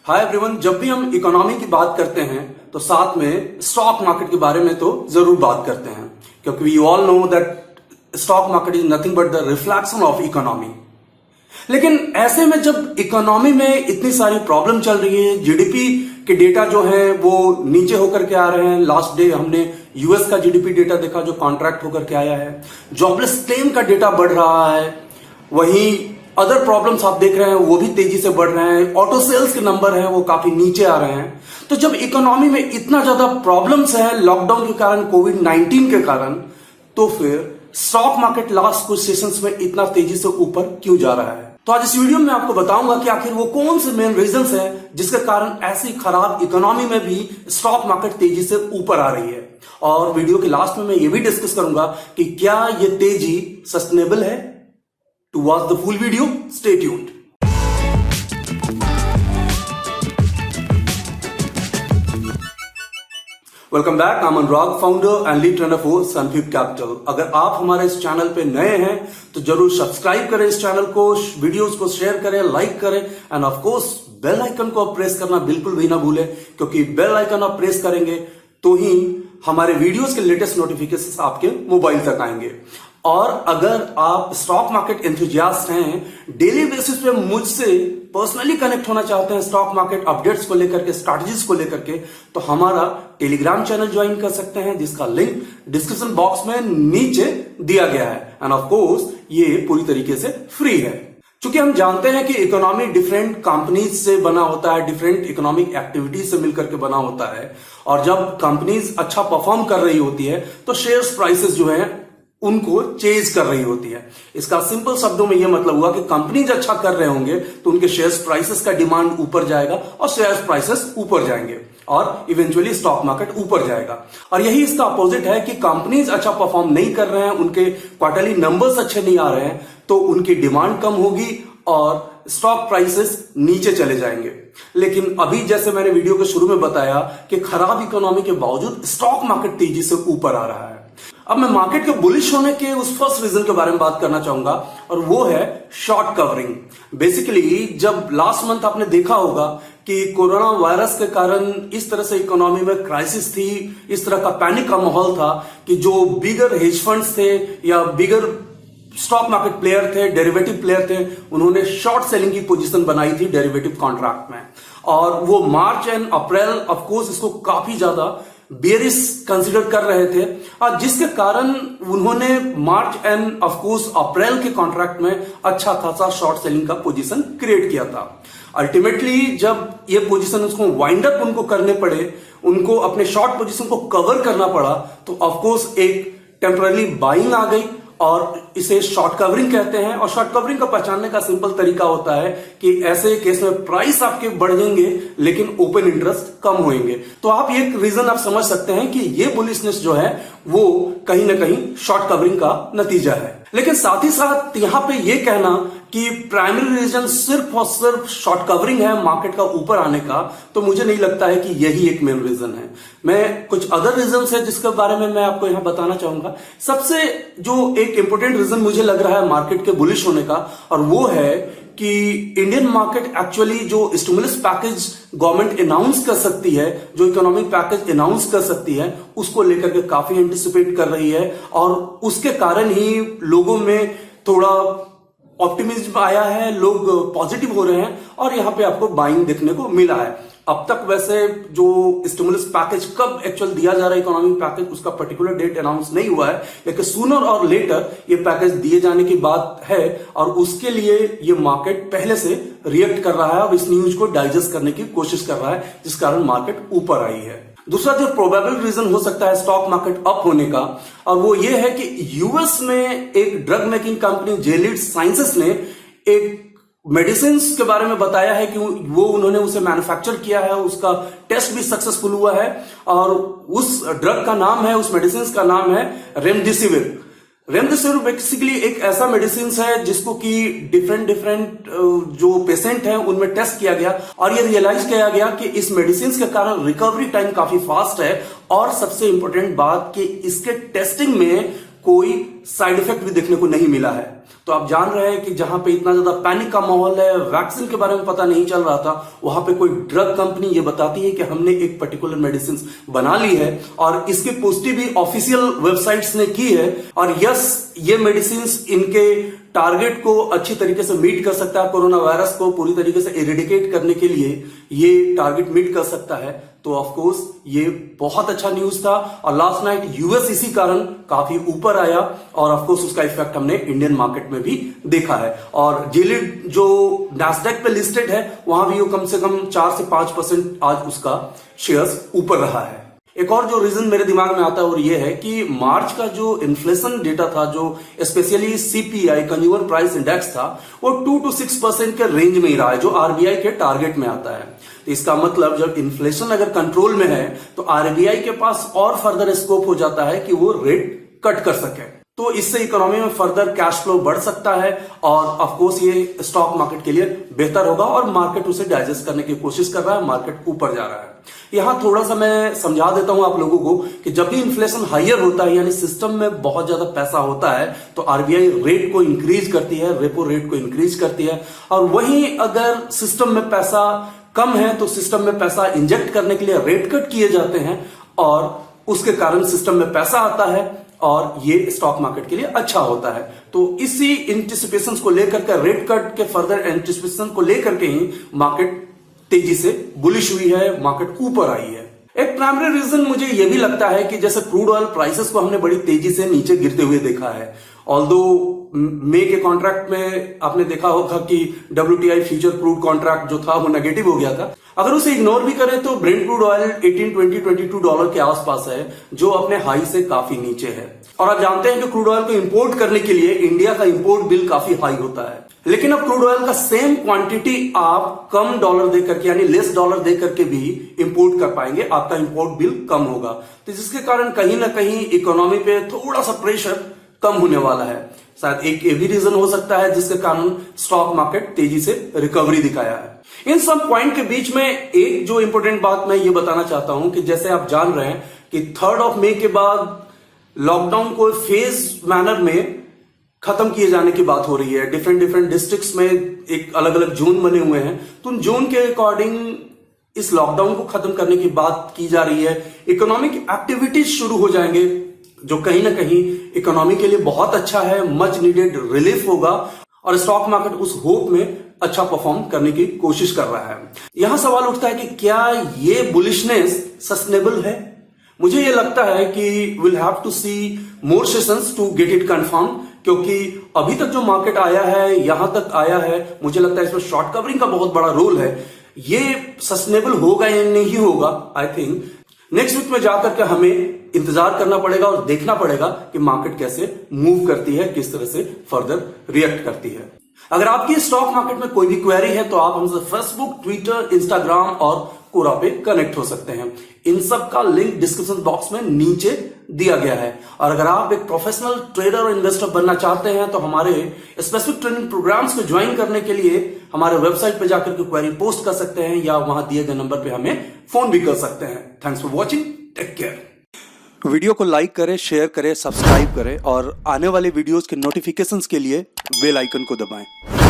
Hi everyone, जब भी हम इकोनॉमी की बात करते हैं तो साथ में स्टॉक मार्केट के बारे में तो जरूर बात करते हैं, क्योंकि we all know that stock market is nothing but the reflection of economy. लेकिन ऐसे में जब इकोनॉमी में इतनी सारी प्रॉब्लम चल रही है, जीडीपी के डेटा जो है वो नीचे होकर के आ रहे हैं। लास्ट डे हमने यूएस का जीडीपी डेटा देखा जो कॉन्ट्रैक्ट होकर के आया है। जॉबलेस क्लेम का डेटा बढ़ रहा है, वहीं अदर प्रॉब्लम्स आप देख रहे हैं वो भी तेजी से बढ़ रहे हैं। ऑटो सेल्स के नंबर हैं वो काफी नीचे आ रहे हैं। तो जब इकोनॉमी में इतना ज्यादा प्रॉब्लम्स है लॉकडाउन के कारण, कोविड-19 के कारण, तो फिर स्टॉक मार्केट लास्ट कुछ सेशंस में इतना तेजी से ऊपर क्यों जा रहा है। तो आज इस वीडियो में आपको बताऊंगा कि आखिर वो कौन से मेन रीजंस है जिसके कारण ऐसी खराब इकोनॉमी में भी स्टॉक मार्केट तेजी से ऊपर आ रही है। और वीडियो के लास्ट में मैं ये भी डिस्कस करूंगा कि क्या ये तेजी सस्टेनेबल है। To watch the full video, stay tuned. Welcome back. I'm Anurag, founder and lead trainer for सनफीप कैपिटल। अगर आप हमारे इस चैनल पे नए हैं तो जरूर सब्सक्राइब करें इस चैनल को, वीडियोस को शेयर करें, लाइक करें and of course bell icon को प्रेस करना बिल्कुल भी ना भूलें, क्योंकि बेल आइकन आप प्रेस करेंगे तो ही हमारे वीडियोस के लेटेस्ट नोटिफिकेशंस आपके मोबाइल तक आएंगे। और अगर आप स्टॉक मार्केट एंथुजियास्ट हैं, डेली बेसिस पे मुझसे पर्सनली कनेक्ट होना चाहते हैं स्टॉक मार्केट अपडेट्स को लेकर के, स्ट्रैटेजीज को लेकर के, तो हमारा टेलीग्राम चैनल ज्वाइन कर सकते हैं जिसका लिंक डिस्क्रिप्शन बॉक्स में नीचे दिया गया है। एंड ऑफ कोर्स ये पूरी तरीके से फ्री है। चूंकि हम जानते हैं कि इकोनॉमी डिफरेंट कंपनीज से बना होता है, डिफरेंट इकोनॉमिक एक्टिविटीज से मिलकर के बना होता है, और जब कंपनीज अच्छा परफॉर्म कर रही होती है तो शेयर्स प्राइसेस जो है उनको चेज कर रही होती है। इसका सिंपल शब्दों में यह मतलब हुआ कि कंपनीज अच्छा कर रहे होंगे तो उनके शेयर्स प्राइसेस का डिमांड ऊपर जाएगा और शेयर्स प्राइसेस ऊपर जाएंगे और इवेंचुअली स्टॉक मार्केट ऊपर जाएगा। और यही इसका अपोजिट है कि कंपनीज अच्छा परफॉर्म नहीं कर रहे हैं, उनके क्वार्टरली नंबर्स अच्छे नहीं आ रहे हैं, तो उनकी डिमांड कम होगी और स्टॉक प्राइसेस नीचे चले जाएंगे। लेकिन अभी जैसे मैंने वीडियो के शुरू में बताया कि खराब इकोनॉमी के बावजूद स्टॉक मार्केट तेजी से ऊपर आ रहा है। अब मैं मार्केट के बुलिश होने के उस फर्स्ट रीजन के बारे में बात करना चाहूंगा, और वो है शॉर्ट कवरिंग। बेसिकली जब लास्ट मंथ आपने देखा होगा कि कोरोना वायरस के कारण इस तरह से इकोनॉमी में क्राइसिस थी, इस तरह का पैनिक का माहौल था कि जो बिगर हेज फंड्स थे या बिगर स्टॉक मार्केट प्लेयर थे, डेरिवेटिव प्लेयर थे, उन्होंने शॉर्ट सेलिंग की पोजीशन बनाई थी डेरिवेटिव कॉन्ट्रैक्ट में। और वो मार्च एंड अप्रैल ऑफ कोर्स इसको काफी ज्यादा बेरिश कंसिडर कर रहे थे, और जिसके कारण उन्होंने मार्च एंड ऑफ कोर्स अप्रैल के कॉन्ट्रैक्ट में अच्छा खासा शॉर्ट सेलिंग का पोजीशन क्रिएट किया था। अल्टीमेटली जब ये पोजीशन उसको वाइंड अप उनको करने पड़े, उनको अपने शॉर्ट पोजीशन को कवर करना पड़ा, तो ऑफ कोर्स एक टेम्पररी बाइंग आ गई और इसे शॉर्ट कवरिंग कहते हैं। और शॉर्ट कवरिंग का पहचानने का सिंपल तरीका होता है कि ऐसे केस में प्राइस आपके बढ़ेंगे लेकिन ओपन इंटरेस्ट कम होंगे। तो आप एक रीजन आप समझ सकते हैं कि ये बुलिशनेस जो है वो कहीं ना कहीं शॉर्ट कवरिंग का नतीजा है। लेकिन साथ ही साथ यहां पे ये कहना कि प्राइमरी रीजन सिर्फ और सिर्फ शॉर्ट कवरिंग है मार्केट का ऊपर आने का, तो मुझे नहीं लगता है कि यही एक मेन रीजन है। मैं कुछ अदर रीजन है जिसके बारे में मैं आपको यहां बताना चाहूंगा। सबसे जो एक इंपॉर्टेंट रीजन मुझे लग रहा है मार्केट के बुलिश होने का, और वो है कि इंडियन मार्केट एक्चुअली जो स्टिमुलस पैकेज गवर्नमेंट अनाउंस कर सकती है, जो इकोनॉमिक पैकेज अनाउंस कर सकती है, उसको लेकर के काफी एंटिसिपेट कर रही है, और उसके कारण ही लोगों में थोड़ा ऑप्टिमिज्म आया है, लोग पॉजिटिव हो रहे हैं और यहां पे आपको बाइंग देखने को मिला है। अब तक वैसे जो स्टिमुलस पैकेज कब एक्चुअल दिया जा रहा है, इकोनॉमिक पैकेज, उसका पर्टिकुलर डेट अनाउंस नहीं हुआ है, लेकिन सूनर और लेटर ये पैकेज दिए जाने की बात है, और उसके लिए ये मार्केट पहले से रिएक्ट कर रहा है और इस न्यूज को डाइजेस्ट करने की कोशिश कर रहा है, जिस कारण मार्केट ऊपर आई है। दूसरा जो प्रोबेबल रीजन हो सकता है स्टॉक मार्केट अप होने का, और वो ये है कि यूएस में एक ड्रग मेकिंग कंपनी जेलिड साइंसेस ने एक मेडिसिन के बारे में बताया है कि वो उन्होंने उसे मैन्युफैक्चर किया है, उसका टेस्ट भी सक्सेसफुल हुआ है, और उस ड्रग का नाम है, उस मेडिसिन का नाम है रेमडेसिविर। रेमडेसिविर बेसिकली एक ऐसा मेडिसिन है जिसको कि डिफरेंट जो पेशेंट हैं उनमें टेस्ट किया गया, और ये रियलाइज किया गया कि इस मेडिसिन के कारण रिकवरी टाइम काफी फास्ट है, और सबसे इंपॉर्टेंट बात कि इसके टेस्टिंग में कोई साइड इफेक्ट भी देखने को नहीं मिला है। तो आप जान रहे हैं कि जहां पे इतना ज्यादा पैनिक का माहौल है, वैक्सीन के बारे में पता नहीं चल रहा था, वहां पे कोई ड्रग कंपनी ये बताती है कि हमने एक पर्टिकुलर मेडिसिन बना ली है और इसकी पुष्टि भी ऑफिशियल वेबसाइट्स ने की है। और यस, ये मेडिसिन इनके टारगेट को अच्छी तरीके से मीट कर सकता है। कोरोना वायरस को पूरी तरीके से इरेडिकेट करने के लिए ये टारगेट मीट कर सकता है। तो ऑफ कोर्स ये बहुत अच्छा न्यूज था और लास्ट नाइट यूएस इसी कारण काफी ऊपर आया और ऑफ कोर्स उसका इफेक्ट हमने इंडियन मार्केट में भी देखा है। और जेलिड जो नैस्डैक पे लिस्टेड है वहां भी वो कम से कम 4 से 5% आज उसका शेयर्स ऊपर रहा है। एक और जो रीजन मेरे दिमाग में आता है और ये है कि मार्च का जो इन्फ्लेशन डेटा था, जो specially CPI consumer price index था, वो 2 to 6% के रेंज में ही रहा है, जो आरबीआई के टारगेट में आता है। तो इसका मतलब जब इन्फ्लेशन अगर कंट्रोल में है तो आरबीआई के पास और फर्दर स्कोप हो जाता है कि वो रेट कट कर सके। तो इससे इकोनॉमी में फर्दर कैश फ्लो बढ़ सकता है और ऑफ कोर्स ये स्टॉक मार्केट के लिए बेहतर होगा और मार्केट उसे डाइजेस्ट करने की कोशिश कर रहा है, मार्केट ऊपर जा रहा है। यहां थोड़ा सा मैं समझा देता हूं आप लोगों को कि जब भी इन्फ्लेशन हाइयर होता है, यानी सिस्टम में बहुत ज्यादा पैसा होता है, तो आरबीआई रेट को इंक्रीज करती है, रेपो रेट को इंक्रीज करती है। और वहीं अगर सिस्टम में पैसा कम है तो सिस्टम में पैसा इंजेक्ट करने के लिए रेट कट किए जाते हैं और उसके कारण सिस्टम में पैसा आता है और ये स्टॉक मार्केट के लिए अच्छा होता है। तो इसी एंटिसिपेशंस को लेकर के, रेट कट के फर्दर एंटिसिपेशन को लेकर के ही मार्केट तेजी से बुलिश हुई है, मार्केट ऊपर आई है। एक प्राइमरी रीजन मुझे यह भी लगता है कि जैसे क्रूड ऑयल प्राइसेस को हमने बड़ी तेजी से नीचे गिरते हुए देखा है। ऑल्दो मई के कॉन्ट्रैक्ट में आपने देखा होगा कि WTI फ्यूचर क्रूड कॉन्ट्रैक्ट जो था वो नेगेटिव हो गया था। अगर उसे इग्नोर भी करें तो ब्रेंट क्रूड ऑयल 18, 20, 22 डॉलर के आसपास है, जो अपने हाई से काफी नीचे है। और आप जानते हैं कि क्रूड ऑयल को इंपोर्ट करने के लिए इंडिया का इंपोर्ट बिल काफी हाई होता है। लेकिन अब क्रूड ऑयल का सेम क्वांटिटी आप कम डॉलर देकर के, यानी लेस डॉलर देकर के भी इंपोर्ट कर पाएंगे, आपका इंपोर्ट बिल कम होगा। तो जिसके कारण कहीं ना कहीं इकोनॉमी पे थोड़ा सा प्रेशर कम होने वाला है। शायद एक ये भी रीजन हो सकता है जिसके कारण स्टॉक मार्केट तेजी से रिकवरी दिखाया है। इन सब पॉइंट के बीच में एक जो इंपॉर्टेंट बात मैं ये बताना चाहता हूं कि जैसे आप जान रहे हैं कि 3 मई के बाद लॉकडाउन को फेज मैनर में खत्म किए जाने की बात हो रही है। डिफरेंट डिस्ट्रिक्ट्स में एक अलग अलग जोन बने हुए हैं, तो उन जोन के अकॉर्डिंग इस लॉकडाउन को खत्म करने की बात की जा रही है। इकोनॉमिक एक्टिविटीज शुरू हो जाएंगे, जो कहीं ना कहीं इकोनॉमी के लिए बहुत अच्छा है, मच नीडेड रिलीफ होगा और स्टॉक मार्केट उस होप में अच्छा परफॉर्म करने की कोशिश कर रहा है। यहां सवाल उठता है कि क्या ये बुलिशनेस सस्टेनेबल है? मुझे ये लगता है कि will have to see more sessions to get it confirm, क्योंकि अभी तक जो मार्केट आया है, यहां तक आया है, मुझे लगता है इसमें शॉर्ट कवरिंग का बहुत बड़ा रोल है। ये सस्टेनेबल होगा या नहीं होगा, आई थिंक नेक्स्ट वीक में जाकर के हमें इंतजार करना पड़ेगा और देखना पड़ेगा कि मार्केट कैसे मूव करती है, किस तरह से फर्दर रिएक्ट करती है। अगर आपकी स्टॉक मार्केट में कोई भी क्वेरी है तो आप हमसे फेसबुक, ट्विटर, इंस्टाग्राम और कोरा पे कनेक्ट हो सकते हैं। इन सब का लिंक डिस्क्रिप्शन बॉक्स में नीचे दिया गया है। और अगर आप एक प्रोफेशनल ट्रेडर और इन्वेस्टर बनना चाहते हैं तो हमारे स्पेसिफिक ट्रेनिंग प्रोग्राम्स को ज्वाइन करने के लिए हमारे वेबसाइट पे जाकर के क्वेरी पोस्ट कर सकते हैं या वहां दिए गए नंबर पे हमें फोन भी कर सकते हैं। Thanks for watching, take care. Video को लाइक करें, शेयर करें, सब्सक्राइब करें और आने वाले वीडियोस के नोटिफिकेशंस के लिए बेल आइकन को दबाएं।